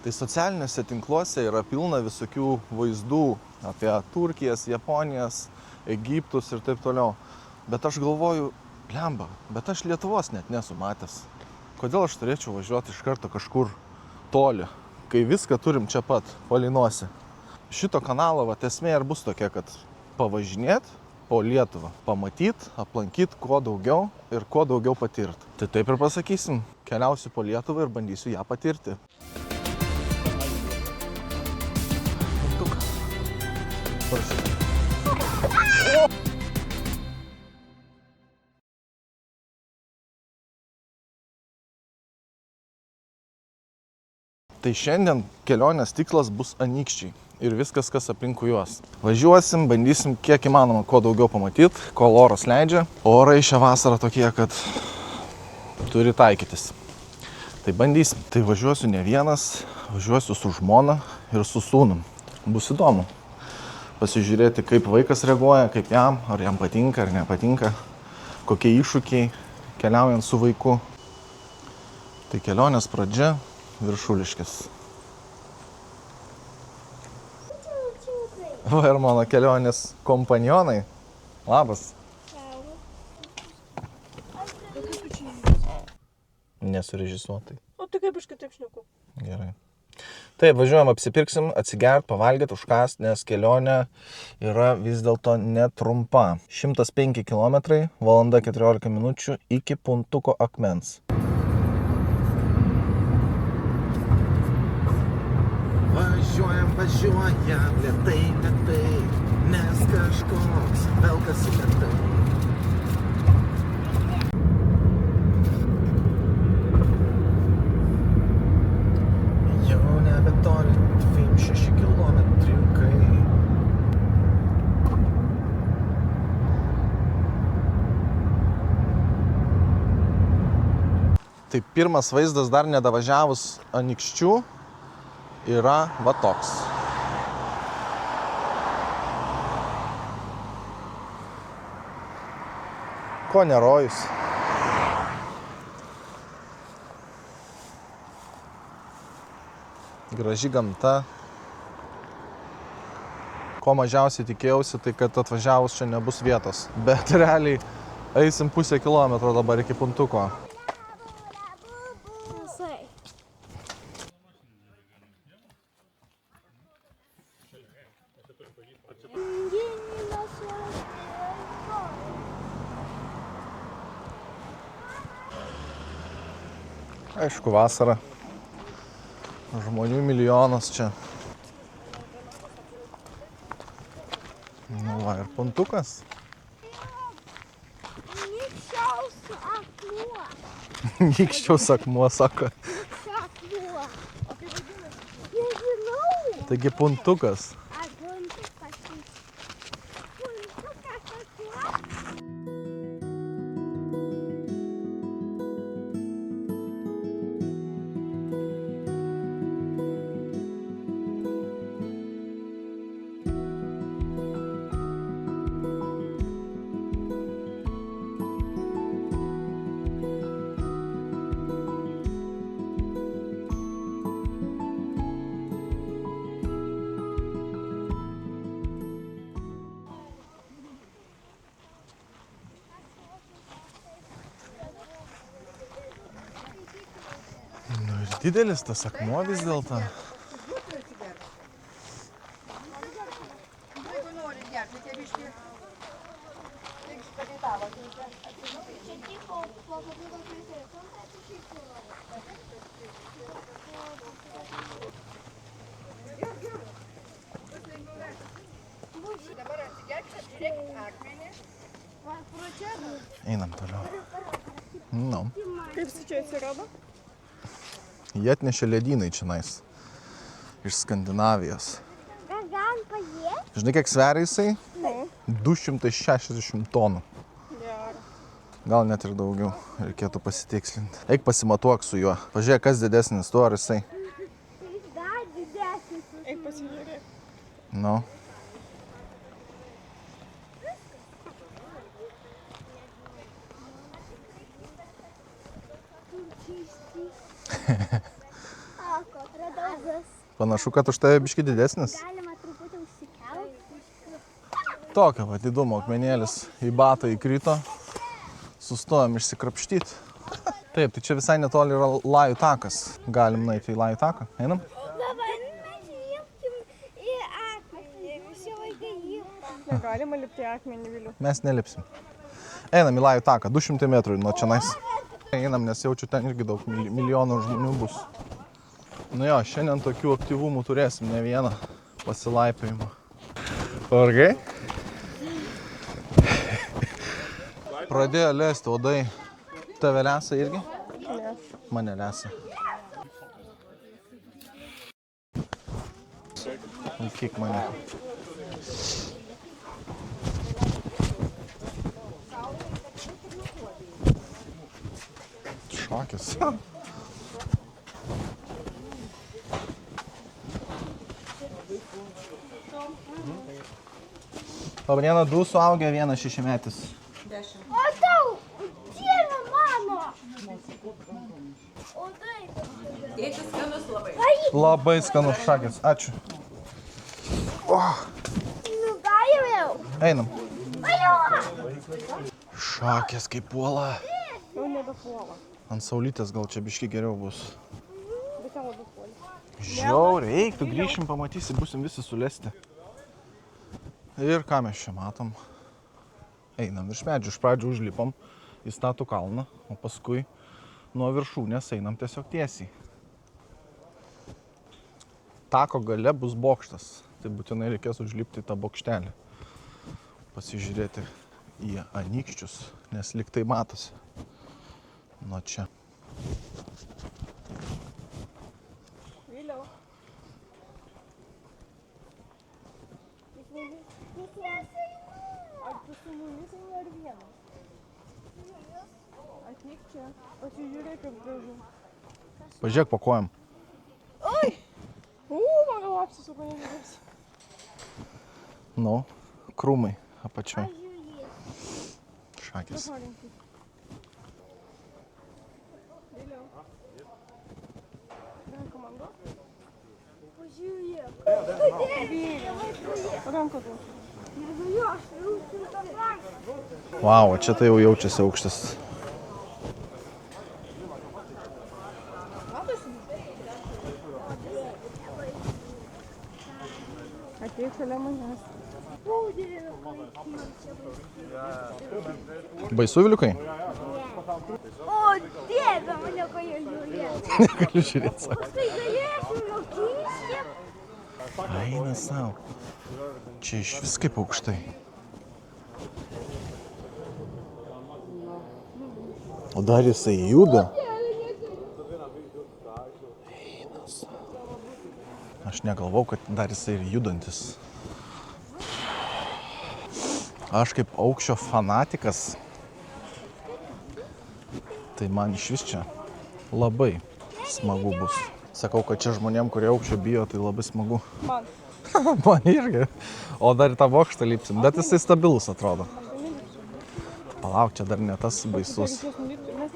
Tai socialiniuose tinkluose yra pilna visokių vaizdų apie Turkijas, Japonijas, Egiptus ir taip toliau. Bet aš galvoju, blemba, bet aš Lietuvos net nesu matęs. Kodėl aš turėčiau važiuoti iš karto kažkur toli, kai viską turim čia pat, palei nosį. Šito kanalo esmė ir bus tokia, kad pavažinėt po Lietuvą, pamatyt, aplankyt kuo daugiau ir kuo daugiau patirt. Tai taip ir pasakysim, keliausiu po Lietuvą ir bandysiu ją patirti. Tai šiandien kelionės tikslas bus Anykščiai ir viskas, kas aplinkui juos. Važiuosim, bandysim kiek įmanoma kuo daugiau pamatyti, kol oras leidžia. Orai šią vasarą tokie, kad turi taikytis. Tai bandysim. Tai važiuosiu ne vienas, važiuosiu su žmona ir su sūnum. Bus įdomu pasižiūrėti, kaip vaikas reaguoja, kaip jam, ar jam patinka, ar nepatinka, kokie iššūkiai keliaujant su vaiku. Tai kelionės pradžia. Viršuliškis. Va ir mano kelionės kompanionai. Labas. Nesurežisuotai. O tai kaip aš kitaip šneku? Gerai. Taip, važiuojam, apsipirksim, atsigert, pavalgyt, užkast, nes kelionė yra vis dėlto netrumpa. 105 km, valanda 14 minučių iki Puntuko akmens. Važiuojam, lėtai, nes kažkoks velkasi lėtai. Jau nebetoli, 26 kilometriukai. Tai pirmas vaizdas dar nedavažiavus Anykščių yra va toks. Ko nerojus? Graži gamta. Ko mažiausiai tikėjausi, tai kad atvažiavus čia nebus vietos. Bet realiai eisim pusę kilometro dabar iki Puntuko. Aišku, vasara. Žmonių milijonas čia. Nu va, ir Puntukas. Nykščiaus akmuo. Nykščiaus akmuo, sako. Akmuo. O kaip vadinasi? Nežinau. Taigi Puntukas. Puntukas akmuo. Nu ir didelis tas akmuo vis dėlto. Einam toliau. Nu. Kaip su čia atsirado? Jie atnešė ledynai čionais. Iš Skandinavijos. Gal pažiūrėti? Žinai, kiek sveria jisai? Nu. 260 tonų. Gerai. Gal net ir daugiau. Reikėtų pasitikslinti. Eik pasimatuok su juo. Pažiūrėk, kas didesnis, tu ar jisai. Jis dar didesnis. Eik pasižiūrėk. Nu. Ako, radau. Panašu, kad už tave biški didesnis. Galima truputį užsikelti. Tokia pat įdomu, akmenėlis į batą įkrito. Sustojom išsikrapštyti. Taip, tai čia visai netoli yra Lajų takas. Galim nueiti į Lajų taką. Einam? Dabar mes įlipkim į akmenį. Visi vaikai įlipa. Negalima lipti į akmenį, Viliu. Mes nelipsim. Einam į Lajų taką, 200 metrų nuo čionais. Einam, nes jaučiu ten irgi daug milijonų žmonių bus. Nu jo, šiandien tokių aktyvumų turėsim, ne vieną pasilaipėjimą. Vargai? Pradėjo lesti odai. Tave lesa irgi? Ne. Mane lesa. Kiek mane. Šokis. Pabriena 2 suaugę, 1 šešimetis. O tau, dieve mano. O taip. Tėtis skanus labai. Labai skanus šakis. Ačiū. Nu, galėjau. Einam. Valiu. Šakės kaip puola. Jau nebepuola. Ant saulytės gal čia biški geriau bus. Bet ten labai puola. Žiauriai, eik, tu grįšim, pamatysi, busim visi sulesti. Ir ką mes čia matom? Einam virš medžių, iš pradžių užlipom į statų kalną, o paskui nuo viršūnės einam tiesiog tiesiai. Tako gale bus bokštas, tai būtinai reikės užlipti į tą bokštelį. Pasižiūrėti į anykščius, nes lyg tai matosi. Nuo čia. Viliau. Ar tu su mumis eini ar vienas? Ateik čia. Pasižiūrėk, kaip gražu. Pažiūrėk po kojam. Mano apsisuko nežiūrės. Nu, krūmai apačioj. Šakės. Viliau. Ranką man duok. Pažiūrėk. Ranką duok. Negaliu, aš jaučiu tą ranką. Vau, čia tai jau jaučiasi aukštas. Ateik šalia manęs. Baisu, Viliukai? O, dieve, mane ko jie žiūrės. Negaliu žiūrėti, sako. Paskui galėsiu nukišti. Eina savo. Čia iš vis kaip aukštai. O dar jisai juda. Eina savo. Aš negalvau, kad dar jisai ir judantis. Aš kaip aukščio fanatikas, tai man iš vis čia labai smagu bus. Sakau, kad čia žmonėm, kurie aukščio bijo, tai labai smagu. Man. Man irgi. O dar į tą bokštą lipsim, bet jisai stabilus atrodo. Palauk, čia dar ne tas baisus. Reikės nulipti. Mes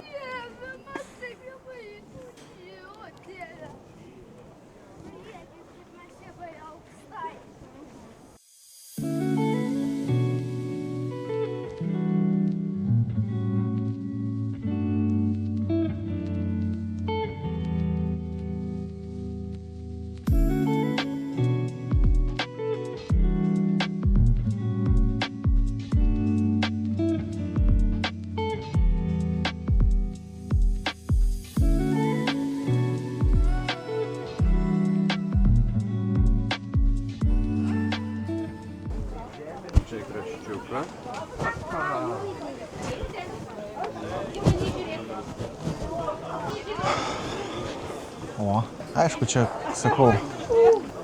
O, aišku, čia, sakau,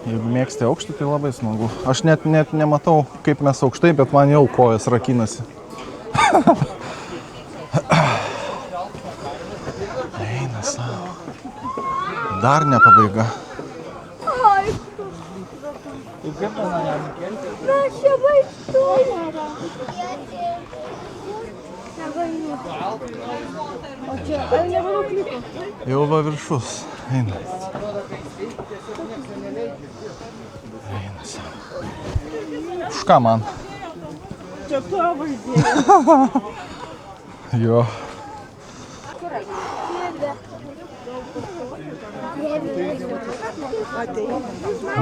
jeigu mėgsti aukštį, tai labai smagu. Aš net nematau, kaip mes aukštai, bet man jau kojas rakinasi. Eina savo. Dar ne pabaiga. Na, čia baisu yra. Negaliu. O čia, ar nemanau klipo? Jau va viršus. Eina. Einasi. Už ką man? Čia tavo idėja. Jo.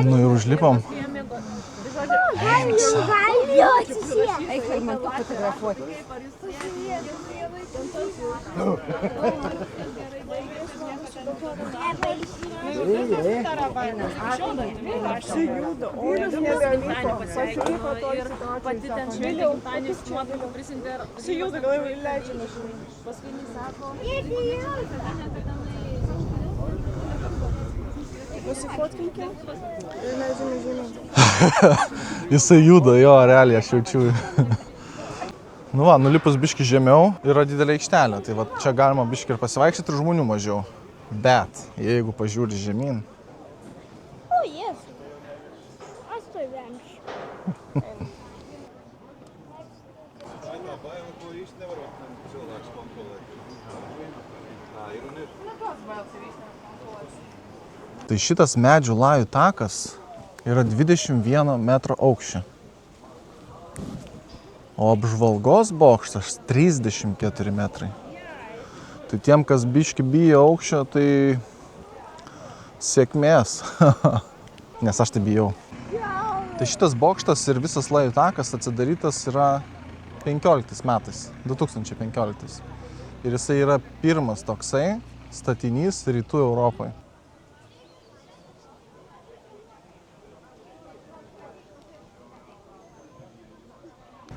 Nu ir užlipom. Eik fragmentų fotografuoti. Apsijudo, o jis nebeliko. Pasiliko to ir pati ten švėlė gimtadienis nuotraukų prisintė. Apsijudo, gal jau leidžia mašinai. Paskutinį sako. Pasifotkinkim ir leidžiame žemyn. Jisai juda, jo, realiai aš jaučiu. Nu va, nulipus biški žemiau yra didelė aikštelė, tai va čia galima biški ir pasivaikščioti ir žmonių mažiau. Bet jeigu pažiūri žemyn, O, Jėzus. Aš to vemšiu. tai šitas medžių lajų takas yra 21 metro aukščio. O apžvalgos bokštas 34 metrai. Tai tiem, kas biški bijo aukščio, tai sėkmės. Nes aš tai bijau. Tai šitas bokštas ir visas lajų takas atsidarytas yra 15 metais, 2015. Ir jisai yra pirmas toksai statinys rytų Europai.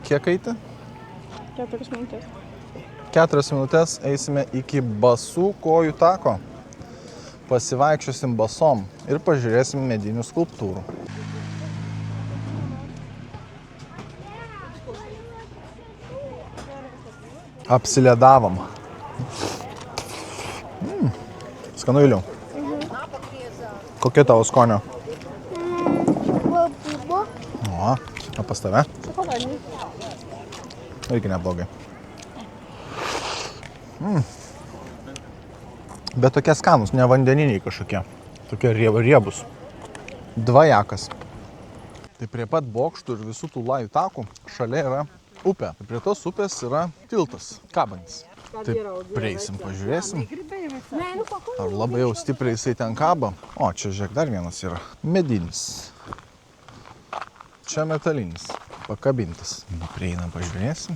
Kiek eiti? 4 minutės. 4 minutės eisime iki basų kojų tako. Pasivaikščiosim basom ir pažiūrėsim medinių skulptūrų. Apsiledavom. Skanu, Juliau. Kokia tavo skonio? O pas tave? Šokoladinį. Irgi neblogai. Bet tokie skanus, ne vandeniniai kažkokie. Tokie riebus. Dvajakas. Tai prie pat bokštų ir visų tų lajų takų šalia yra upė. Prie tos upės yra tiltas, kabantis. Tai prieisim, pažiūrėsim. Ar labai jau stipriai jisai ten kaba. O, čia žiūrėk, dar vienas yra. Medinis. Čia metalinis. Pakabintas. Prieinam, pažiūrėsim.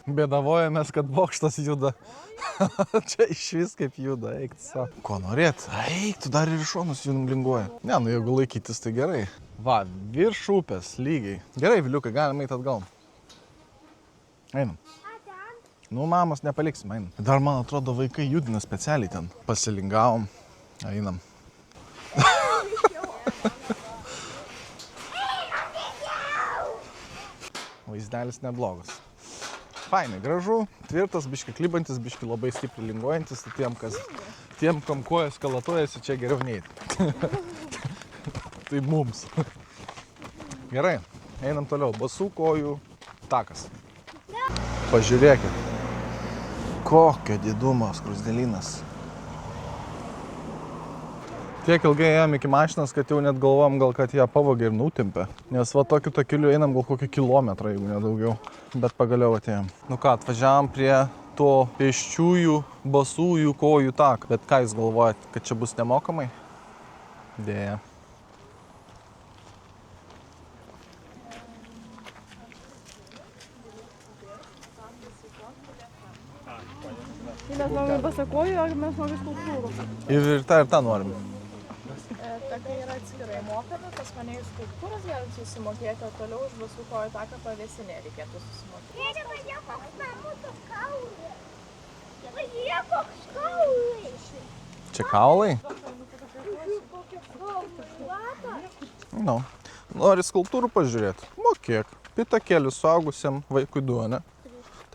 Bėdavojamės, kad bokštas juda. Čia išvis kaip juda, eik tu savo. Ko norėt? Eik, tu dar ir iš šonus linguoja. Ne, nu jeigu laikytis, tai gerai. Va, virš upės, lygiai. Gerai, Viliukai, galim eit atgal. Einam. Nu, mamos nepaliksim, einam. Dar, man atrodo, vaikai judina specialiai ten. Pasilingavom. Einam. Vaizdelis neblogas. Fainai, gražu, tvirtas, biški klibantis, biški labai stipriai linguojantis. Tiem, kam kojas kalatuojasi, čia geriau neiti. Tai mums. Gerai, einam toliau. Basų kojų takas. Pažiūrėkit. Kokio didumo skruzdėlynas. Tiek ilgai ėjom iki mašinas, kad jau net galvom gal, kad ją pavogė ir nutimpė. Nes va tokiu takeliu einam gal kokį kilometrą, jeigu nedaugiau. Bet pagaliau atėjom. Nu ką, atvažiavom prie to pėsčiųjų basųjų kojų taką. Bet ką jūs galvojat, kad čia bus nemokamai? Dėja. Mes norime basakojų, ar mes norime skulptūrų? Ir tą norim. Takai yra atskirai mokami, pas mane iš skulptūros galim susimokėti, o toliau už basų kojų taką pavėsinė reikėtų susimokėti. Dėdė, pažiūrėk, koks namutų kaulai. Pažiūrėk, koks kaulai. Čia kaulai? Kokie kaulai. Nu. Nori skulptūrų pažiūrėti? Mokėk. Pitakėlius suaugusiam vaikui duona.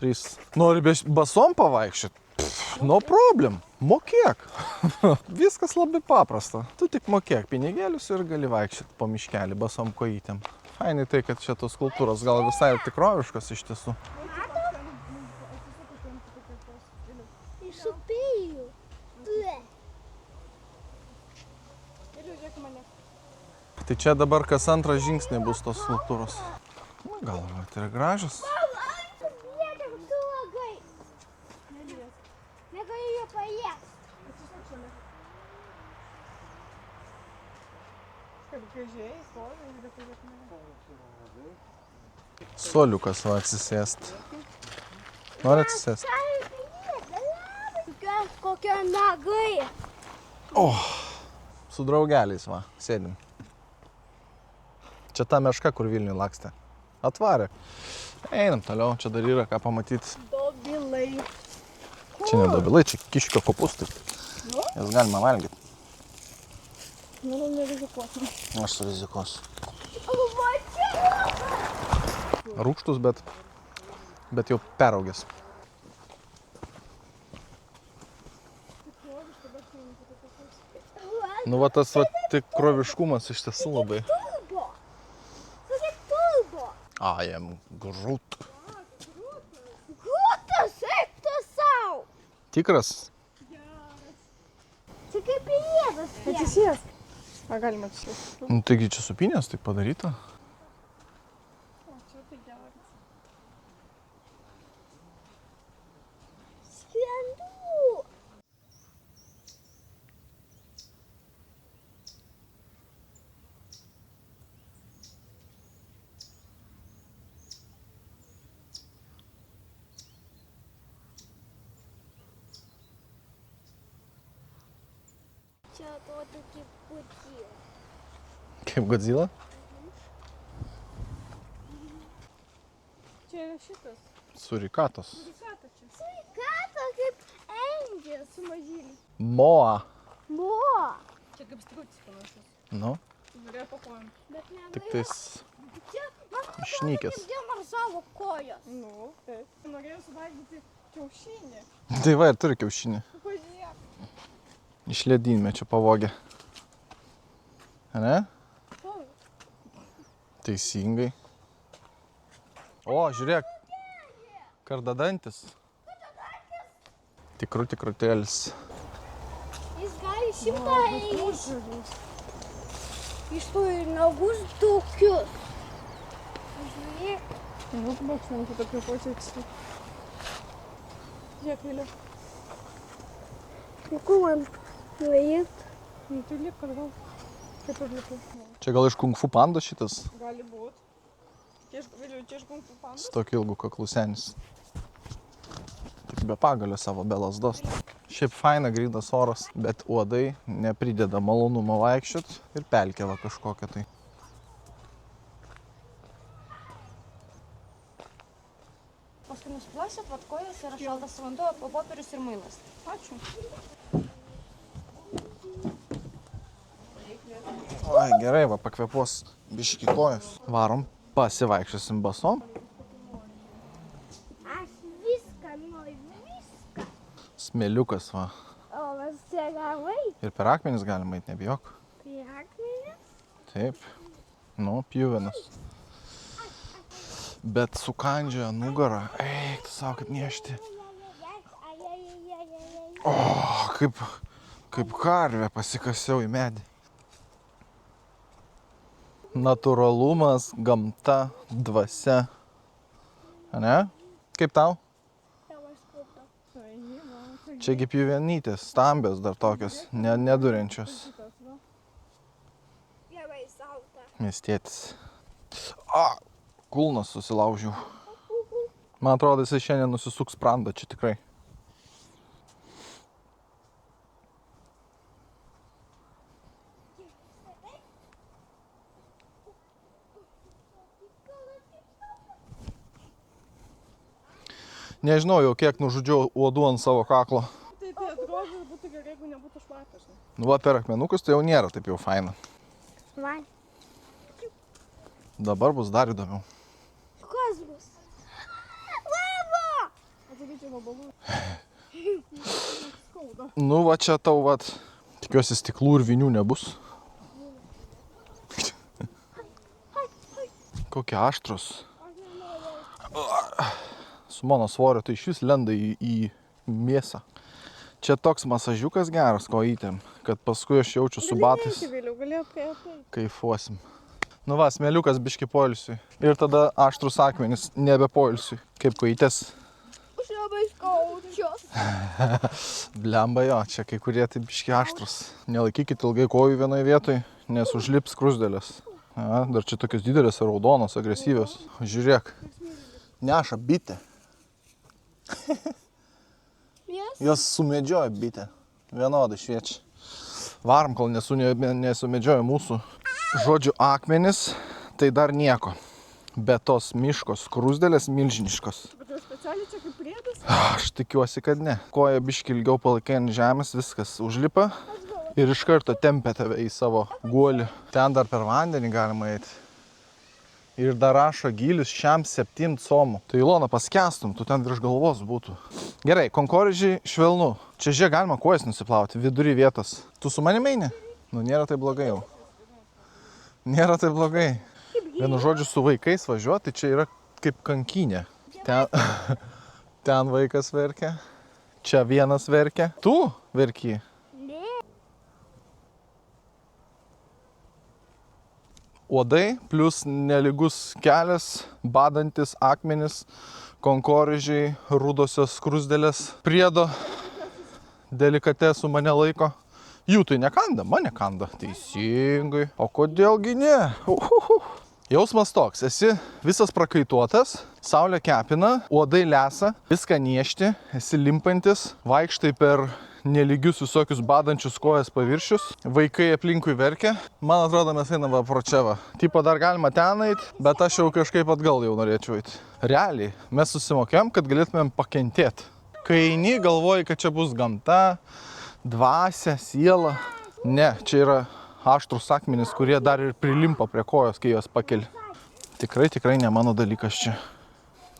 3. Nori basom pavaikščioti? No problem, mokėk. Viskas labai paprasta. Tu tik mokėk pinigėlius ir gali vaikščioti po miškelį basom kojytėm. Fainai tai, kad šitos skulptūros gal visai tikroviškos iš tiesų. Išupėjau. Tai čia dabar kas antras žingsnė bus tos skulptūros. Nu, gal tai yra gražios. Negaliu jo paėsti. Kaip gražiai, stovi. Soliukas va atsisėst. Nori atsisėst? Kokie nagai. Su draugeliais va, sėdim. Čia ta meška, kur Vilniui lakstė. Atvarė. Einam toliau, čia dar yra ką pamatyti. Dobilai. Čia ne dobilai, čia kiškio kopustai. Jas galima valgyti. Nu, nerizikuosim. Aš surizikuosiu. Rūgštus, bet jau peraugęs. Nu va tas va tikroviškumas iš tiesų labai. I am Groot. Grūtas, eik tu sau. Tikras? Čia kaip įėdas. Atsisės. Galima atsisės. Nu taigi čia supinės tai padaryta. O, čia tai geras. Skrendu. Čia atrodo kaip Godzilla. Kaip Godzilla? Čia yra šitas. Surikatos. Sveikata čia. Sveikata kaip angel. Su mažyliu. Moa. Buvo. Čia kaip strutis panašus. Nu, Norėjo po kojom. Bet negaliu. tik tais Čia, man atrodo, išnykęs. kaip dinozauro kojos. Nu, taip. Norėjau suvalgyti kiaušinį. Tai va ir turi kiaušinį. Pažiūrėk. Iš ledynmečio pavogė. Ne? Teisingai. O, žiūrėk. Kardadantis. Tikrutėlis. Jis gali 100 eiti. Jis turi nagus tokius. Žiūrėk. Nu, baukštam, tu tokiu pasieksti. Žiūrėk, Vilė. Kur man nueit? Nu, tai liep, kad gal. Kaip ir lipu. Čia gal iš kung fu pandos šitas? Gali būt. Vėliau, čia iš kung fu pandos. Su tokiu ilgu kaklusenis. Tik be pagalio savo, be lasdos. Šiaip faina grynas oras, bet uodai neprideda malonumo vaikščiot ir pelkė va kažkokia tai. Paskui nusplosit, vat kojas yra šaltas vanduo, popierius ir muilas. Ačiū. Oi, gerai, va pakvėpuos biški kojas. Varom, pasivaikščiosim basom. Aš viską noriu, viską. Smėliukas va. O mes čia gavai? Ir per akmenis galima eit, nebijok. Prie akmenės? Taip. Nu, pjuvenas. Bet sukandžioja nugarą. Eik, tu savo kaip niešti. O, kaip karvė pasikasiau į medį. Natūralumas, gamta, dvasia. Ane? Kaip tau? Čiagi pjuvenytės, stambios dar tokios, nedurinčios. Gerai, sauta. Miestietis. Kulnas susilaužiau. Man atrodo, jisai šiandien nusisuks sprandą čia tikrai. Nežinau jau kiek nužudžiau uodų ant savo kaklo. Tai atrodo, būtų gerai, jeigu nebūtų šlapias. Nu va, per akmenukus tai jau nėra taip jau faina. Man. Dabar bus dar įdomiau. Kas bus? Mama! Atsakyčiau vabalų. Nu, va čia tau, va, tikiuosi stiklų ir vinių nebus. Kokie aštrus. Su mano svorio tai šis lenda į mėsą. Čia toks masažiukas geras kojytėm, kad paskui aš jaučiu su batais. Kaifuosim. Nu va, smėliukas biški poilsiui. Ir tada aštrus akmenys nebe poilsiui. Kaip kojytės. Aš labai skaučios. Blemba jo, čia kai kurie tai biški aštrus. Nelaikykit ilgai kojų vienoje vietoje, nes užlips krusdėlės. Dar čia tokios didelės, raudonos, agresyvios. Žiūrėk, neša bitė. Jos sumedžioja bitę. Vienodai šviečia. Varom, kol nesumedžioja mūsų. Žodžiu, akmenis tai dar nieko. Bet tos miškos krusdėlės milžiniškos. Bet jau specialiai čia kaip priedas? Aš tikiuosi, kad ne. Koja biški ilgiau palaikai ant žemės, viskas užlipa. Ir iš karto tempia tave į savo guolį. Ten dar per vandenį galima eiti. Ir dar rašo gylis šiam 7 comų. Tai Ilona paskęstum, tu ten virš galvos būtų. Gerai, konkorėžiai švelnu. Čia žiūrėk, galima kojas nusiplauti, vidury vietos. Tu su manimi eini? Nu, nėra tai blogai jau. Nėra tai blogai. Vienu žodžiu, su vaikais važiuoti, čia yra kaip kankinė. Ten vaikas verkia. Čia vienas verkia. Tu verki? Uodai plus nelygus kelias, badantis akmenis, konkorėžiai, rudosios krusdėlės, priedo, delikatesų mane laiko. Jų tai nekanda, mane kanda. Teisingai. O kodėlgi ne? Jausmas toks, esi visas prakaituotas, saulė kepina, uodai lesa, viską niešti, esi limpantis, vaikštai per nelygius visokius badančius kojas paviršius, vaikai aplinkui verkia. Man atrodo, mes einam pro čia va. Tipo dar galima ten eit, bet aš jau kažkaip atgal jau norėčiau eit. Realiai, mes susimokėm, kad galėtumėm pakentėti. Kai eini, galvoji, kad čia bus gamta, dvasia, siela. Ne, čia yra aštrus akmenys, kurie dar ir prilimpa prie kojos, kai jos pakeli. Tikrai ne mano dalykas čia.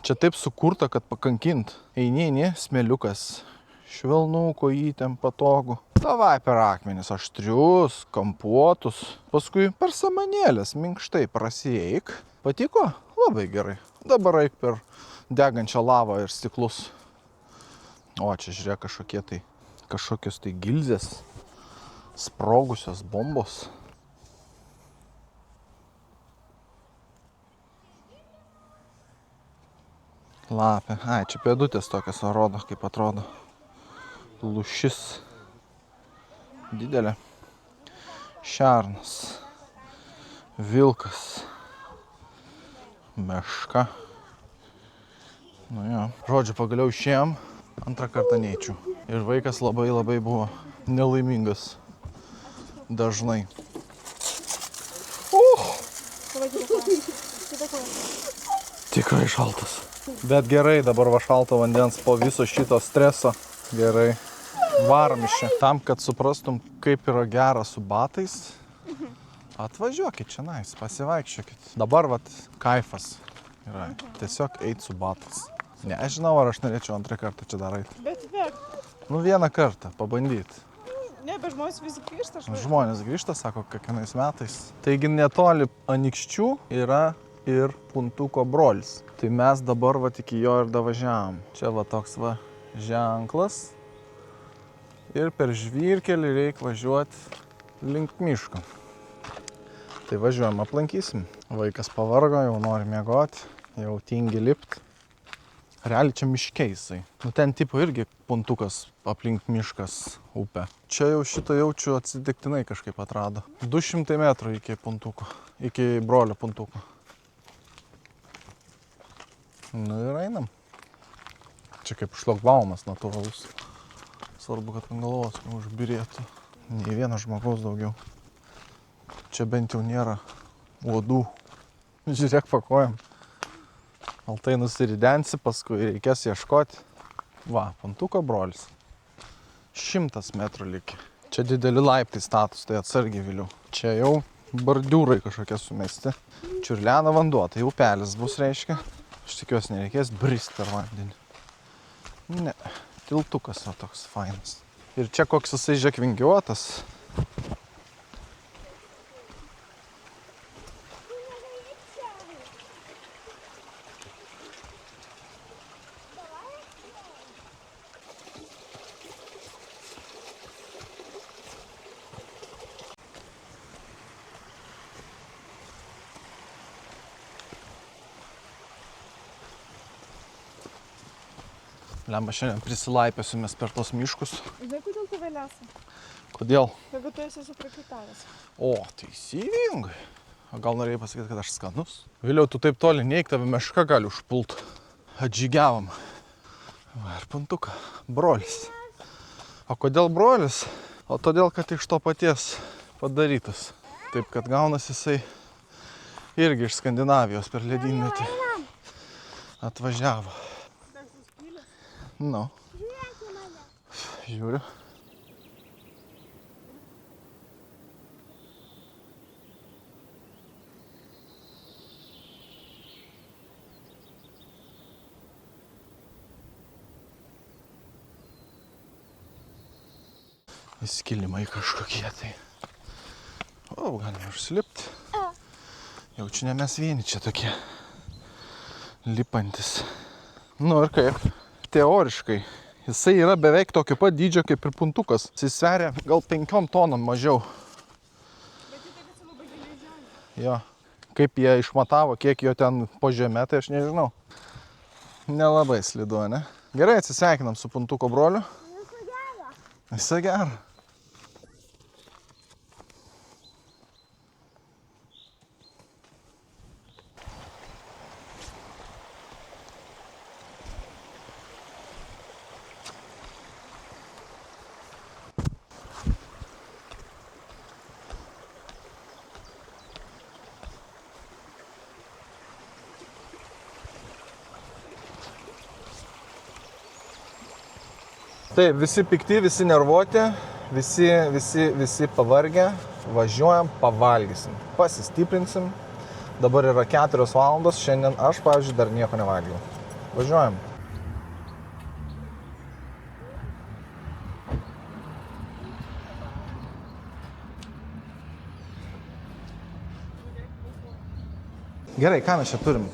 Čia taip sukurta, kad pakankint. Eini, smėliukas. Švelnų, kojytėm patogu. Davai per akmenis, aštrius, kampuotus. Paskui per samanėlės, minkštai prasieik. Patiko? Labai gerai. Dabar eik per degančią lavą ir stiklus. O, čia žiūrėk kažkokios tai gilzės. Sprogusios bombos. Lapė. Ai, čia pėdutės tokios rodo, kaip atrodo. Lūšis. Didelė. Šernas. Vilkas. Meška. Nu jo. Žodžiu, pagaliau išėjom. Antrą kartą neičiau. Ir vaikas labai buvo nelaimingas. Dažnai. Tikrai šaltas. Bet gerai, dabar va šalto vandens po viso šito streso. Gerai. Varom iš čia. Tam, kad suprastum, kaip yra gera su batais, atvažiuokit čia nais, pasivaikščiokit. Dabar vat kaifas yra. Tiesiog eit su batais. Nežinau, ar aš norėčiau antrą kartą čia dar eit. Bet verk. Nu, vieną kartą, pabandyt. Ne, bet žmonės vis grįžta. Žmonės grįžta, sako, kiekvienais metais. Taigi netoli Anykščių yra ir Puntuko brolis. Tai mes dabar va iki jo ir davažiavom. Čia va toks va ženklas. Ir per žvyrkelį reikia važiuoti link miško. Tai važiuojam, aplankysim. Vaikas pavargo, jau nori miegoti, jau tingi lipt. Realiai čia miške jisai. Nu ten tipo irgi puntukas aplink miškas upė. Čia jau šitą jaučiu atsitiktinai kažkaip atrado. 200 metrų iki puntuko, iki brolio puntuko. Nu ir einam. Čia kaip šlogbaumas natūralus. Svarbu, kad ant galvos neužbirėtų. Nei vieno žmogaus daugiau. Čia bent jau nėra uodų. Žiūrėk pakojam. Altai nusiridensi, paskui reikės ieškoti. Va, puntuko brolis. 100 metrų likę. Čia dideli laiptai status, tai atsargiai viliu. Čia jau bordiūrai kažkokie sumesti. Čiurlena vanduo, tai upelis bus reiškia. Aš tikiuosi nereikės brist per vandenį. Ne, Tiltukas va toks fainas. Ir čia koks jisai žiek vingiuotas. Lemba, šiandien prisilaipėsimės per tos miškus. Žinai, kodėl tu vėliasi? Kodėl? Jeigu tu esi suprakaitavęs. O, teisingai. O gal norėjai pasakyti, kad aš skanus? Vėliau tu taip toli neik, tave meška gali užpult. Atžygiavom. Va, ir puntuka. Brolis. O kodėl brolis? O todėl, kad iš to paties padarytas. Taip, kad gaunas jisai irgi iš Skandinavijos per ledynmetį atvažiavo. Nu. Žiūrėk į mane. Žiūriu. Įskilimai kažkokie tai. O, galime užsilipti. Jau čia ne mes vieni čia tokie lipantis. Nu ir kaip? Teoriškai. Jisai yra beveik tokio pat dydžio kaip ir puntukas. Jis sveria gal 5 tonom mažiau. Bet tai kad labai giliai žemė. Jo. Kaip jie išmatavo, kiek jo ten po žeme, tai aš nežinau. Nelabai slidu, ne? Gerai, atsisveikinam su puntuko broliu. Viso gero. Viso gero. Taip, visi pikti, visi nervuoti, visi pavargę. Važiuojam, pavalgysim, pasistiprinsim. Dabar yra 4 valandos, šiandien aš, pavyzdžiui, dar nieko nevalgiau. Važiuojam. Gerai, ką mes čia turim?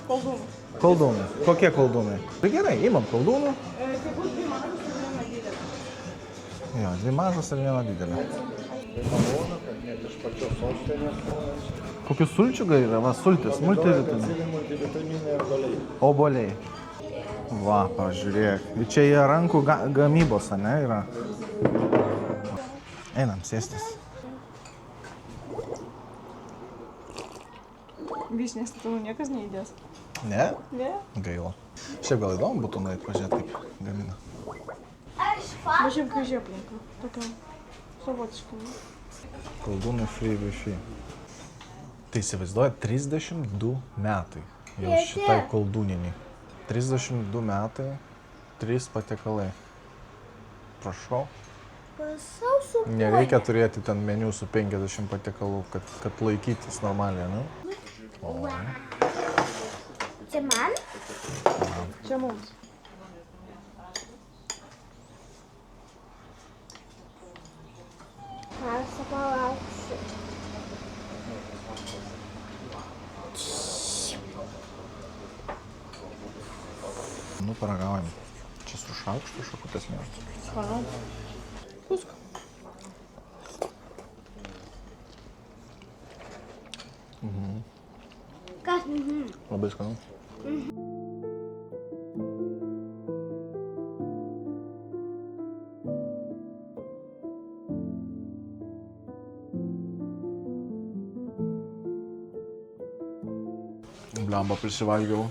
Koldūnų. Koldūnai. Kokie koldūnai? Tai gerai, imam koldūnų. Tai bus 2 mažas ir 1 didelė. Jo, 2 mažas ir 1 didelė. Kokių sulčių gal yra? Va, sultis, multivitaminai. Obuoliai. Va, pažiūrėk. Ir čia jie rankų gamybos, ne, yra. Einam, sėstis. Vyšnės tu niekas neįdės. Ne? Ne? Gaila. Šiaip gal įdomu būtų nueit pažiūrėti, kaip gamina. Važiuojam kaži aplinką. Tokia savotiška. Koldūnai free wifi. Tai įsivaizduoja 32 metai jau šitai koldūniniai. 32 metai, 3 patiekalai. Prašau. Pasau su kuo. Nereikia turėti ten meniu su 50 patiekalų, kad laikytis normaliai, ne? O. Čia man? Čia mums. Aš palauksiu. Nu, paragaujam. Čia su šaukštu šakutės mėžtų. Skanu. Pusk. Kas? Labai skanu. Blemba prisivalgiau.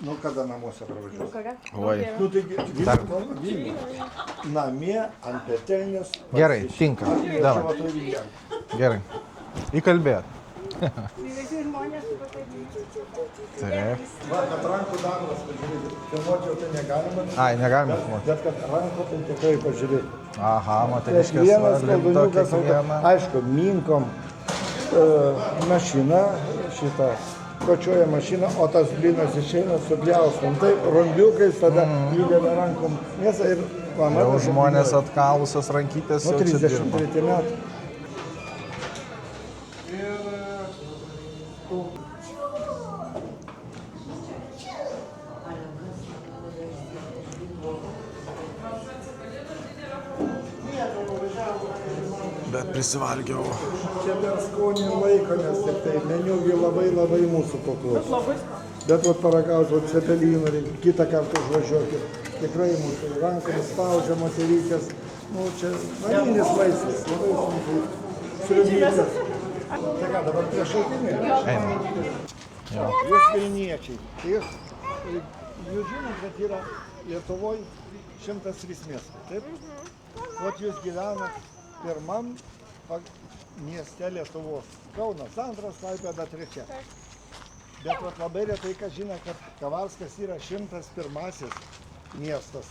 Nu, kada namuose pravažiuosi? Kokia? Oi. Nu, taigi, Vilnių. Namie, ant petelnės. Gerai, tinka. Davai. Čia va, tai Gerai. Įkalbėt. Visi žmonės su pasakyti. Taip. Va, kad rankų darbas, pažiūrėti. Filmuoti jau tai negalima. Ai, negalime filmuoti. Bet kad rankų tai tikrai pažiūrėti. Aha, Tai moteriškės vienas lipdo koldūniukas, kiekvieną. aišku, minkom mašiną šitą kočioja mašiną, o tas blynas išeina su pjaustom. Taip, rondiukais tada įdeda rankom mėsą ir Jau žmonės atkalusios rankytės nuo jau čia dirba. 33 metų. Bet prisivalgiau. Čia dar skonį ir laiko, nes tik tai meniu labai mūsų paklauso. Bet vat paragauti, vat cepelinų reikia, kitą kartą užvažiuokit. Tikrai mūsų rankomis spaudžia moterytės. Nu, čia naminis maistas, labai sunku. Sriubytės. Tai ką, dabar prie šaltinių? Einam. Jūs Vilniečiai. Jūs žinot, kad yra Lietuvoje 103 miestai, taip? Vat jūs gyvenat pirmam mieste Lietuvos. Kaunas antras, Klaipėda trečia. Bet vat labai retai, kas žino, kad Kavarskas yra 101 miestas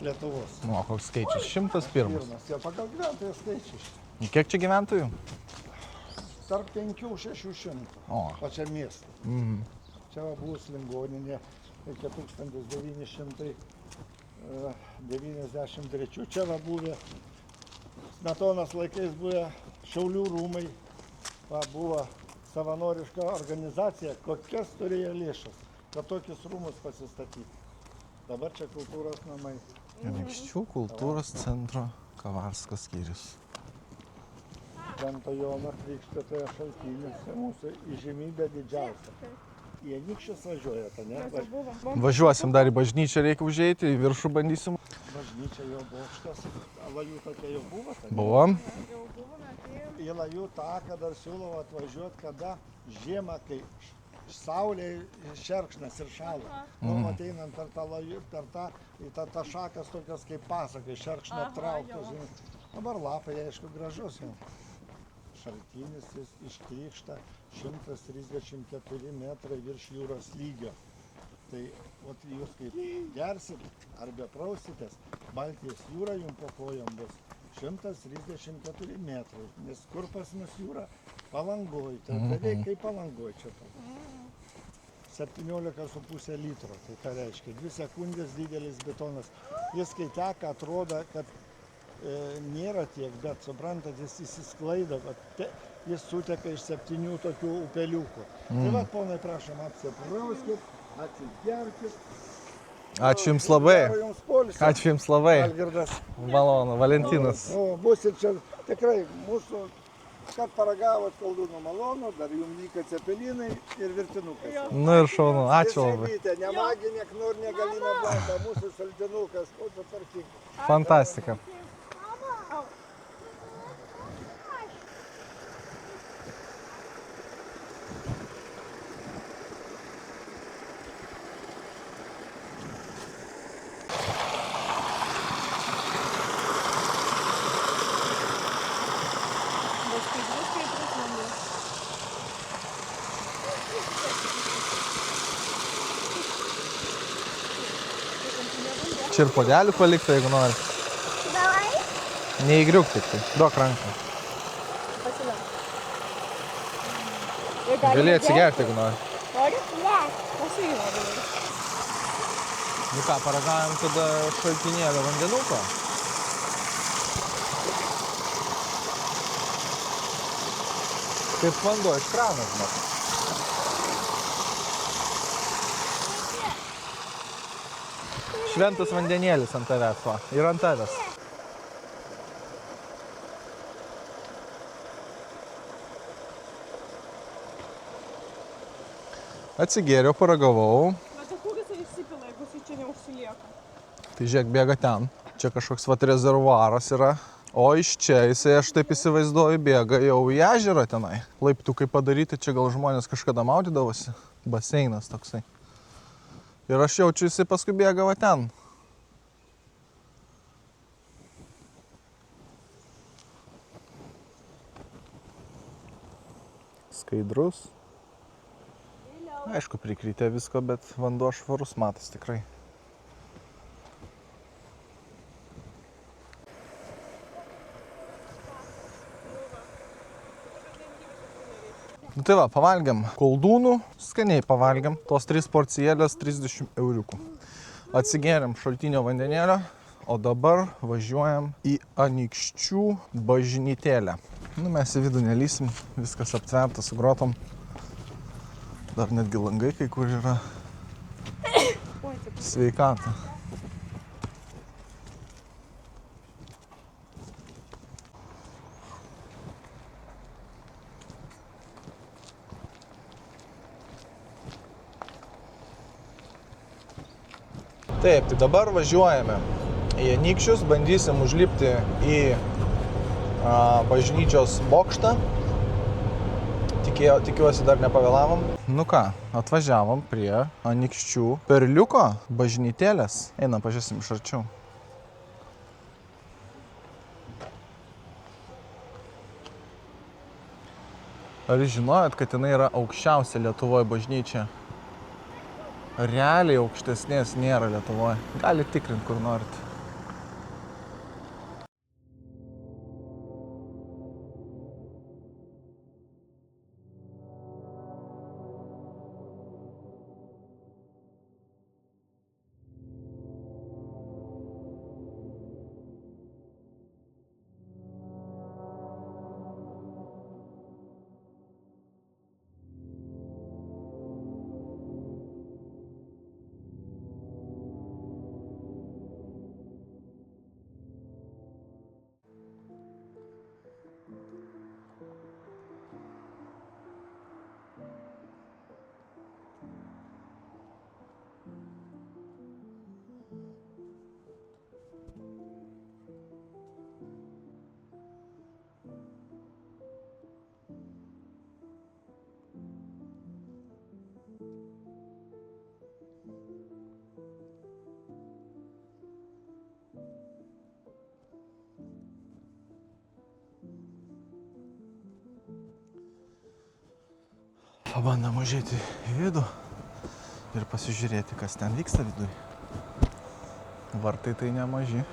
Lietuvos. Nu, o koks skaičius? 101. Pirmas, jo pagal gyventojų skaičius. Kiek čia gyventojų? Tarp 500–600 O. pačiam miestui. Čia va bus ligoninė iki 1993. Čia va buvę Smetonos laikais buvę Šiaulių rūmai. Va buvo savanoriška organizacija, kokias turėjo lėšas, kad tokius rūmus pasistatyti. Dabar čia kultūros namai. Anykščių kultūros centro Kavarsko skyrius. Švento Jono Krikštytojo šaltiniuose mūsų įžymybė didžiausia. Į Anykščius važiuojate, ne? Važiuosim dar į bažnyčią, reikia užeiti, į viršų bandysim. Bažnyčia jo bokštas, Lajų tokia jau buvo? Buvom. Į Lajų taką dar siūlau atvažiuoti, kada žiemą, kai saulė šerkšnas ir šalo. Nu, ateinant per tą Lajų, per tą šakas tokios kaip pasakai, šerkšną trauktos. Dabar lapai, aišku, gražus jau. Šaltinis jis iškrikšta 134 metrai virš jūros lygio. Tai ot, jūs kaip gersit ar beprausitės, Baltijos jūra jums po kojom bus 134 metrai. Nes kur pas mus jūra? Palangoj. Tai beveik kaip Palangoj čia. 17,5 litro. Tai ką reiškia? 2 sekundės didelis betonas. Jis kai teka, atrodo, kad nėra tiek, bet suprantat, jis įsisklaido, jis suteka iš 7 tokių upeliukų. Tai va, ponai, prašom, apsiprauskit, atsigerkit. Ačiū Jums labai. Ačiū Jums labai. Algirdas. Malonu, Valentinas. O, busit čia tikrai mūsų, kad paragavot koldūnų malonu, dar jums lyka cepelinai ir virtinukas. Nu ir šaunu, ačiū labai. Ne maginė, knur, negalina blanka, mūsų saldinukas, būtų tvarkinga. Fantastika. Čia ir podelių palikta, jeigu nori. Давай. Neįgriuk tik tai, duok ranką. Gali atsigerti, jeigu nori. Nori? Ne. Nu ką, paragaujam tada šaltinėlio vandenuko. Kaip vanduo iš krano, žinok. Šventas vandenėlis ant tavęs, va. Ir ant tavęs. Atsigėriau, paragavau. Bet o kur jisai išsipila, jeigu jisai čia neužsilieka? Tai žiūrėk, bėga ten. Čia kažkoks vat rezervuaras yra. O iš čia jisai, aš taip įsivaizduoju, bėga jau į ežerą tenai. Laiptukai padaryti, čia gal žmonės kažkada maudydavosi. Baseinas toksai. Ir aš jaučiu, jisai paskui bėga va ten. Skaidrus. Aišku, prikrytė visko, bet vanduo švarus matas tikrai. Nu tai va, pavalgiam koldūnų, skaniai pavalgiam, tos 3 porcijėlės 30 euriukų. Atsigėrėm šaltinio vandenėlio, o dabar važiuojam į Anykščių bažnytėlę. Nu, mes į vidų nelysim, viskas aptverta su grotom. Dar netgi langai kai kur yra. Sveikata. Taip, tai dabar važiuojame į Anykščius, bandysim užlipti į bažnyčios bokštą. Tikiuosi dar nepavėlavom. Nu ką, atvažiavom prie Anykščių perliuko bažnytėlės. Einam, pažiūrėsim iš arčiau. Ar žinojot, kad jinai yra aukščiausia Lietuvoje bažnyčia? Realiai aukštesnės nėra Lietuvoje. Gali tikrinti, kur norit. Pabandom užėti į vidų ir pasižiūrėti, kas ten vyksta viduje. Vartai tai nemaži.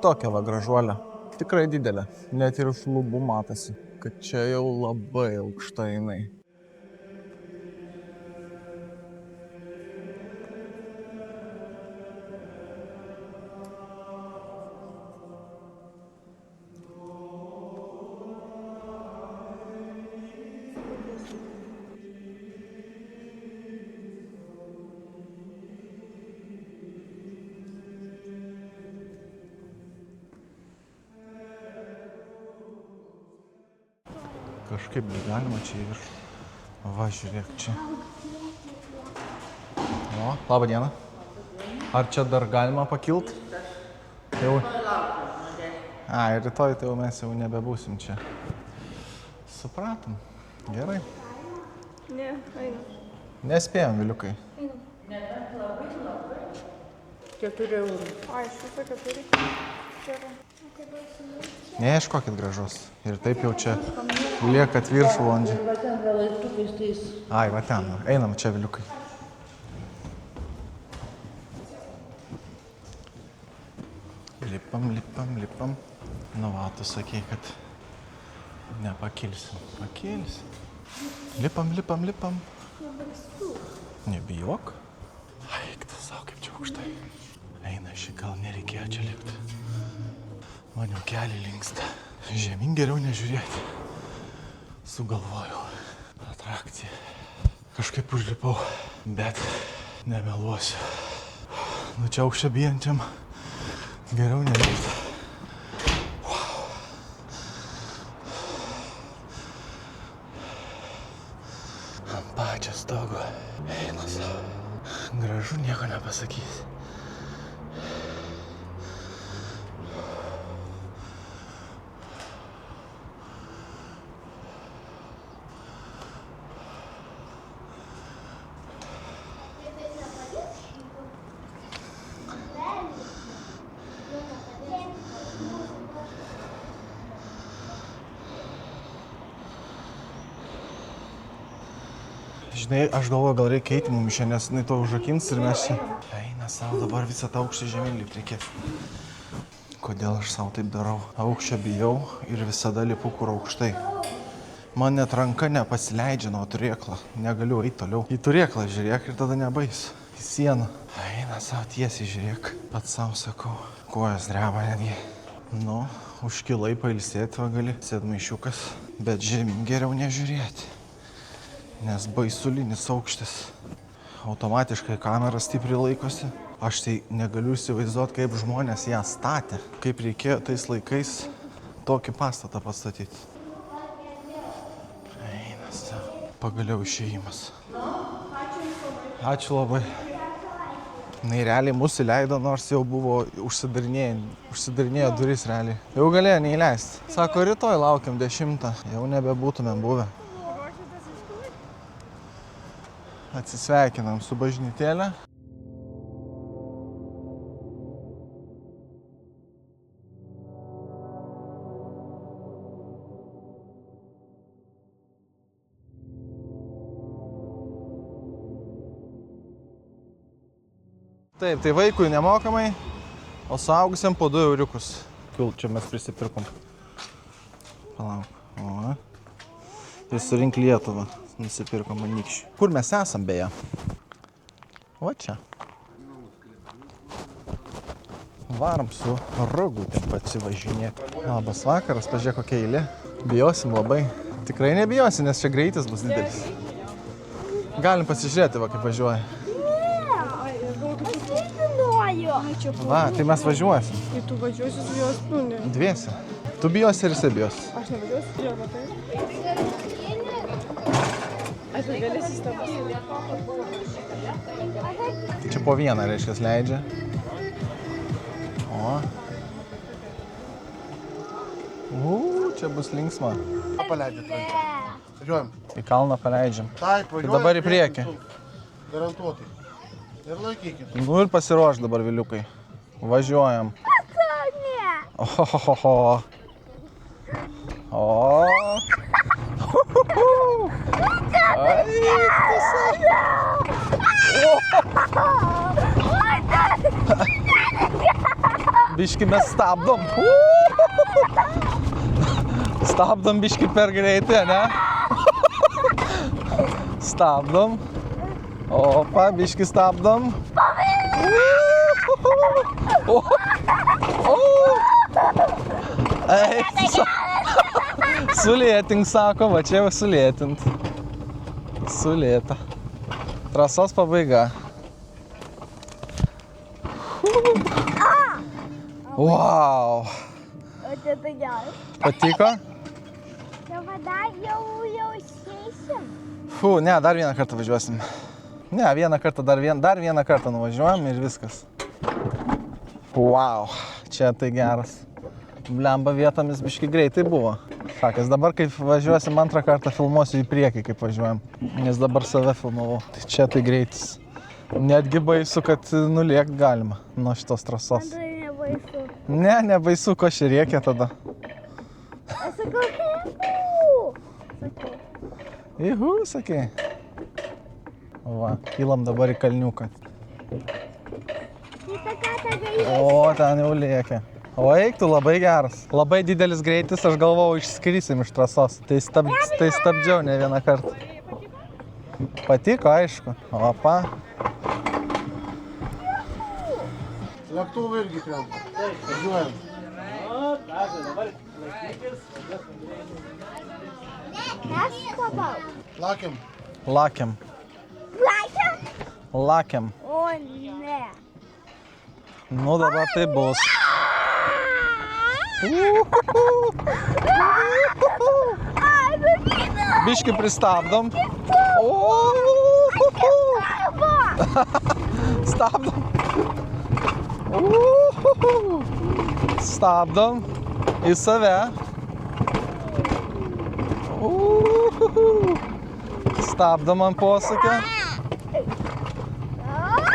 Tokia va gražuolė. Tikrai didelė. Net ir iš lubų matosi, kad čia jau labai aukšta jinai. Kažkaip galima čia į viršų. Va, žiūrėk čia. O, labą dieną. Ar čia dar galima pakilt? Jau. Ir rytoj tai jau mes jau nebebūsim čia. Supratom. Gerai. Ne, einam. Nespėjom, Viliukai. Labai. 4 eurų. Ai, šitą 4. Neieškokit gražus. Ir taip jau čia liekat viršvalandžiai. Va ten gal laiptukais tais. Ai, va ten. Einam čia, Viliukai. Lipam. Nu va, tu sakei, kad nepakilsim. Pakilsim. Lipam. Nebijok. Eik, tu savo kaip čia aukštai. Eina šį, gal nereikėjo čia lipti. Man jau keliai linksta. Žemyn geriau nežiūrėti. Sugalvojau atrakciją. Kažkaip užlipau, bet nemeluosiu. Nu čia aukščia bijančiam geriau nelipti. Ant pačio stogo eina savo. Gražu, nieko nepasakysi. Žinai, aš galvoju, gal reikia eiti mums čia, nes jinai to užrakins ir mes čia... Eina savo, dabar visą tą aukštį žemyn lipt reikės. Kodėl aš savo taip darau? Aukščio bijau ir visada lipu kur aukštai. Man net ranka nepasileidžia nuo turėklą. Negaliu eiti toliau. Į turėklą žiūrėk ir tada nebais. Į sieną. Eina savo tiesiai žiūrėk. Pats savo sakau. Kojas dreba netgi. Nu, užkilai pailsėti va gali. Sėdmaišiukas. Bet žemyn geriau nežiūrėti. Nes baisulinis aukštis. Automatiškai kamera stipriai laikosi. Aš tai negaliu įsivaizduoti, kaip žmonės ją statė. Kaip reikėjo tais laikais tokį pastatą pastatyti. Eina savo. Pagaliau išėjimas. Ačiū labai. Nai realiai mus įleido, nors jau buvo užsidarinėjo duris realiai. Jau galėjo neįleisti. Sako, rytoj laukiam 10. Jau nebebūtumėm buvę. Atsisveikinam su bažnytėle. Taip, tai vaikui nemokamai, o suaugusiam po 2 euriukus. Čia mes prisipirkom. Palauk. O. Ir surink Lietuvą. Nusipirkom anykščių. Kur mes esam beje? O čia. Varom su rogutėm pasivažinėti. Labas vakaras, pažiūrėk kokia eilė. Bijosim labai. Tikrai nebijosim, nes čia greitis bus didelis. Galim pasižiūrėti, va, kaip važiuoja. Va, tai mes važiuosim. Tai tu važiuosi su jos, ne. Dviese. Tu bijosi ir jisai bijosi. Aš nevažiuosiu, jo, matai. Aš galėsi stabdyti. Čia po vieną, reiškia, leidžia. O. Čia bus linksma. Paleidžiat ranką. Važiuojam. Į kalną paleidžiam. Taip, važiuojam. Tai dabar į priekį. Garantuotai. Ir laikykit. Nu ir pasiruoš dabar, Viliukai. Važiuojam. Ohohoho. O. Biški mes stabdom. Stabdom biški per greitai, ne? Stabdom. Opa, biški stabdom. Sulėtink, sako, va čia jau sulėtint. Sulėta. Trasos pabaiga. Wow. Patiko? Fū, ne, dar vieną kartą važiuosim. Ne, dar vieną kartą nuvažiuojam ir viskas. Wow, čia tai geras. Blemba vietomis biški greitai buvo. Šakas, dabar kaip važiuosim antrą kartą filmuosiu į priekį, kaip važiuojam. Nes dabar save filmavau. Tai čia tai greitis. Netgi baisu, kad nuliekt galima nuo šitos trasos. Man tai nebaisu. Ne, nebaisu, ko čia reikia tada. Aš sakau, Ihu, sakei. Va, kylam dabar į kalniuką. O, ten jau lėkia. O eik tu, labai geras. Labai didelis greitis, aš galvojau, išskrisim iš trasos. Tai stabdžiau ne vieną kartą. Patiko, aišku. Opa. Lėktuvai irgi krenta. Taip, važiuojam. Mes papau. Lakiam. Lakiam. Lakiam? Lakiam. O ne. Nu, dabar tai bus. Biški pristabdom. Stabdom. Stabdom. Į save. Stabdom ant posūkio.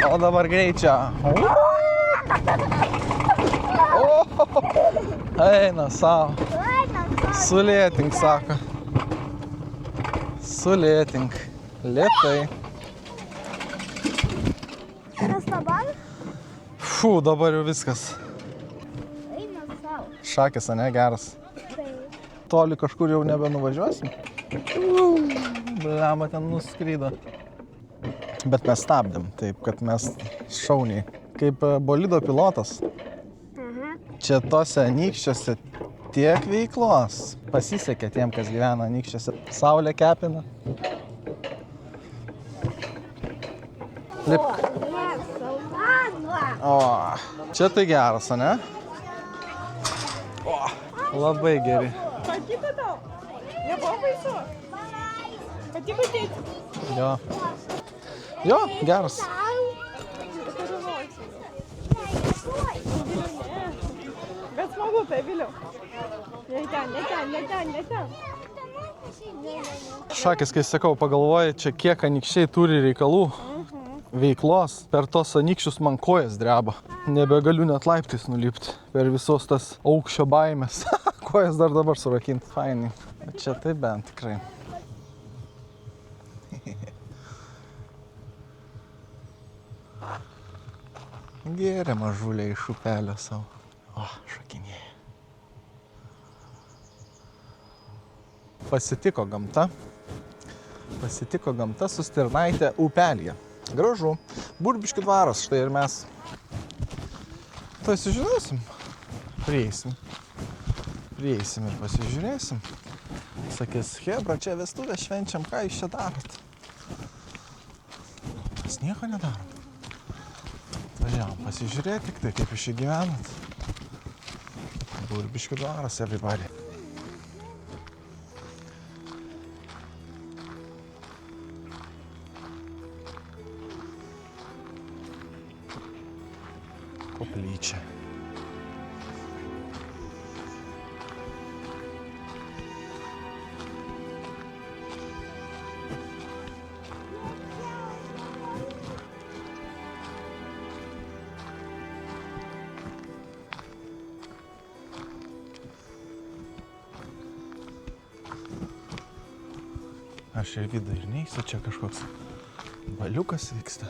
O dabar greičia. Eina savo. Sulėtink, sako. Sulėtink. Lėtai. Kas dabar? Fū, dabar jau viskas. Eina savo. Šakis, ane, geras. Taip. Toli kažkur jau nebenuvažiuosim. Blema, ten nuskrydo. Bet mes stabdėm, taip, kad mes šauniai. Kaip bolido pilotas. Čia tose anykščiuose tiek veiklos. Pasisekė tiem, kas gyvena anykščiuose. Saulė kepina. Lipk. O, čia tai geras, ane? O, labai geri. Patiko tau? Nebuvo baisu? Patiko tėti? Jo. Jo, geras. Bet smagu tai, Viliau. Ne ten. Šakis, kai sakau, pagalvoji, čia kiek anykščiai turi reikalų, veiklos. Per tos anykščius man kojas dreba. Nebegaliu net laiptais nulipti per visos tas aukščio baimės. Kojas dar dabar surakinti. Fainai. Bet čia tai bent tikrai. Gėrė mažulė iš upelio savo. O, šakinėja. Pasitiko gamta su stirnaitė upelyje. Gražu. Burbiškių dvaras, štai ir mes. Pasižiūrėsim. Prieisim ir pasižiūrėsim. Sakys, hebra, čia vestuvės švenčiam, ką jūs čia darot? Mes nieko nedarom. Važiavom pasižiūrėti tik tai, kaip jūs čia gyvenat. Burbiškių dvaras, everybody. Koplyčia. Aš į vidų ir neįsiu, čia kažkoks baliukas vyksta.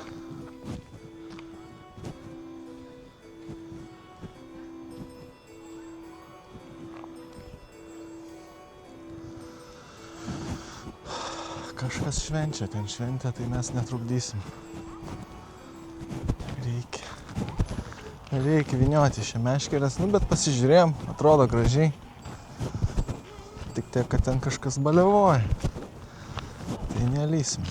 Kažkas švenčia, ten šventė, tai mes netrukdysim. Reikia vynioti šią meškerės, nu bet pasižiūrėjom, atrodo gražiai. Tik tiek, kad ten kažkas baliavoja. Tai nelysim.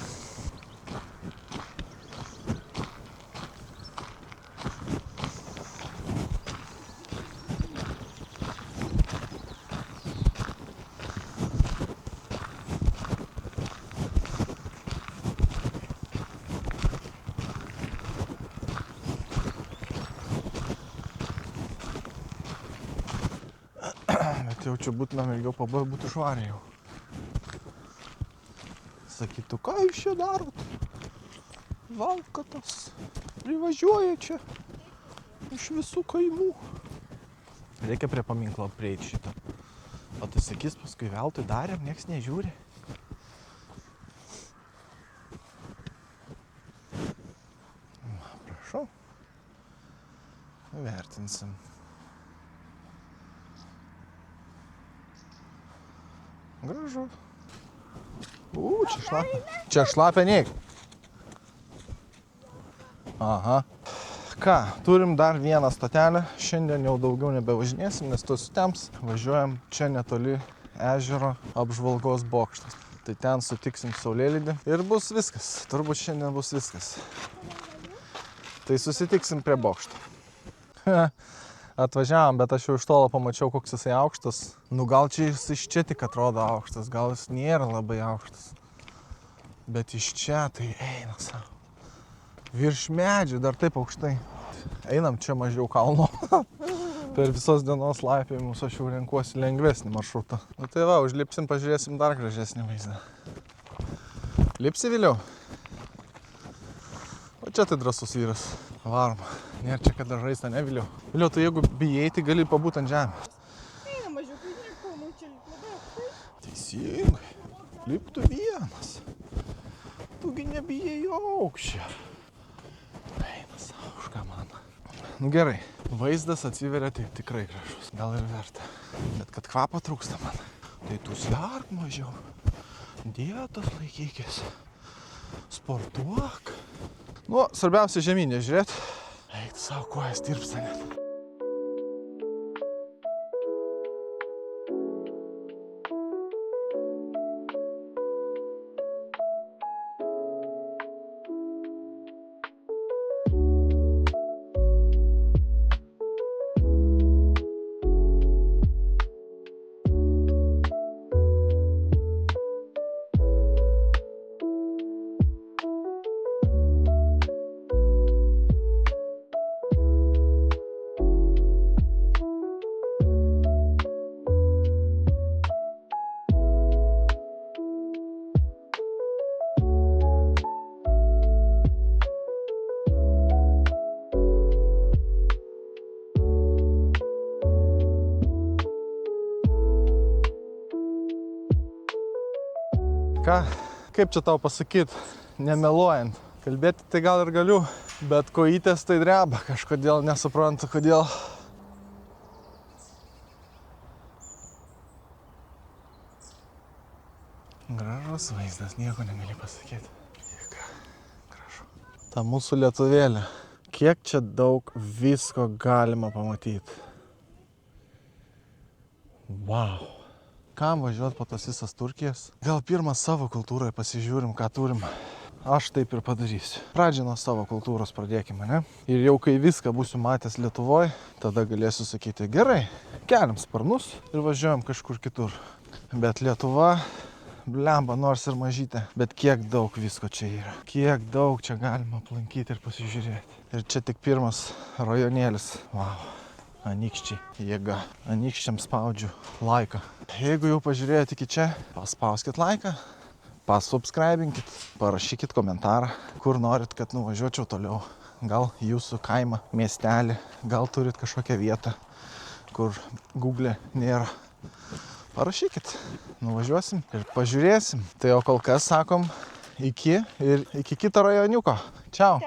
Bet jau čia būtumėm ilgiau pabuvę, būtų švariai jau. Sakytų, ką jūs čia darot? Valkatas privažiuoja čia iš visų kaimų. Reikia prie paminklo prieiti šitą. O tai sakys, paskui veltui darėm, nieks nežiūri. Prašau. Vertinsim. Gražu. Čia šlapia. Čia šlapia neik. Aha. Ką, turim dar vieną stotelę. Šiandien jau daugiau nebevažinėsim, nes tu sutems. Važiuojam čia netoli ežero apžvalgos bokštas. Tai ten sutiksim saulėlydį ir bus viskas. Turbūt šiandien bus viskas. Tai susitiksim prie bokšto. Atvažiavom, bet aš jau iš tolo pamačiau, koks jisai aukštas. Nu gal čia jis iš čia tik atrodo aukštas, gal jis nėra labai aukštas. Bet iš čia tai eina savo. Virš medžių dar taip aukštai. Einam čia mažiau kalno. Per visos dienos laipiojimus aš jau renkuosi lengvesnį maršrutą. Nu tai va, užlipsim, pažiūrėsim dar gražesnį vaizdą. Lipsi, Viliau? O čia tai drąsus vyras. Varom. Nėra čia kada žaista, ne, Viliau? Viliau, tu jeigu bijai, tai gali pabūt ant žemės. Eina mažiukai, nekalnu čia labai aukštai. Teisingai. Liptų vienas. tugi nebijai aukščio. Eina savo, už ką man. Nu gerai, vaizdas atsiveria tai tikrai gražus, gal ir verta. Bet kad kvapo trūksta man, tai tu sverk mažiau. Dietos laikykis. Sportuok. Nu, svarbiausia žemynė žiūrėt. Eik savo kojas tirpsta net. Ką, kaip čia tau pasakyt, nemeluojant. Kalbėti tai gal ir galiu, bet kojytės tai dreba, kažkodėl nesuprantu, kodėl. Gražus vaizdas, nieko negali pasakyti. Gražu. Ta mūsų lietuvėlė. Kiek čia daug visko galima pamatyti. Wow. Kam važiuoti po tas visas Turkijas? Gal pirmą savo kultūroje pasižiūrim, ką turim. Aš taip ir padarysiu. Pradžią nuo savo kultūros pradėkime, ne? Ir jau kai viską būsiu matęs Lietuvoje, tada galėsiu sakyti, gerai, keliam sparnus ir važiuojam kažkur kitur. Bet Lietuva, blemba, nors ir mažytė, bet kiek daug visko čia yra. Kiek daug čia galima aplankyti ir pasižiūrėti. Ir čia tik pirmas rajonėlis. Wow. Anykščiai, jėga. Anykščiam spaudžiu laiką. Jeigu jau pažiūrėjote iki čia, paspauskit laiką, pasubscribinkit, parašykit komentarą, kur norit, kad nuvažiuočiau toliau. Gal jūsų kaimą, miestelį, gal turit kažkokią vietą, kur Google nėra. Parašykit, nuvažiuosim ir pažiūrėsim. Tai o kol kas sakom iki kito rajoniuko. Čiau.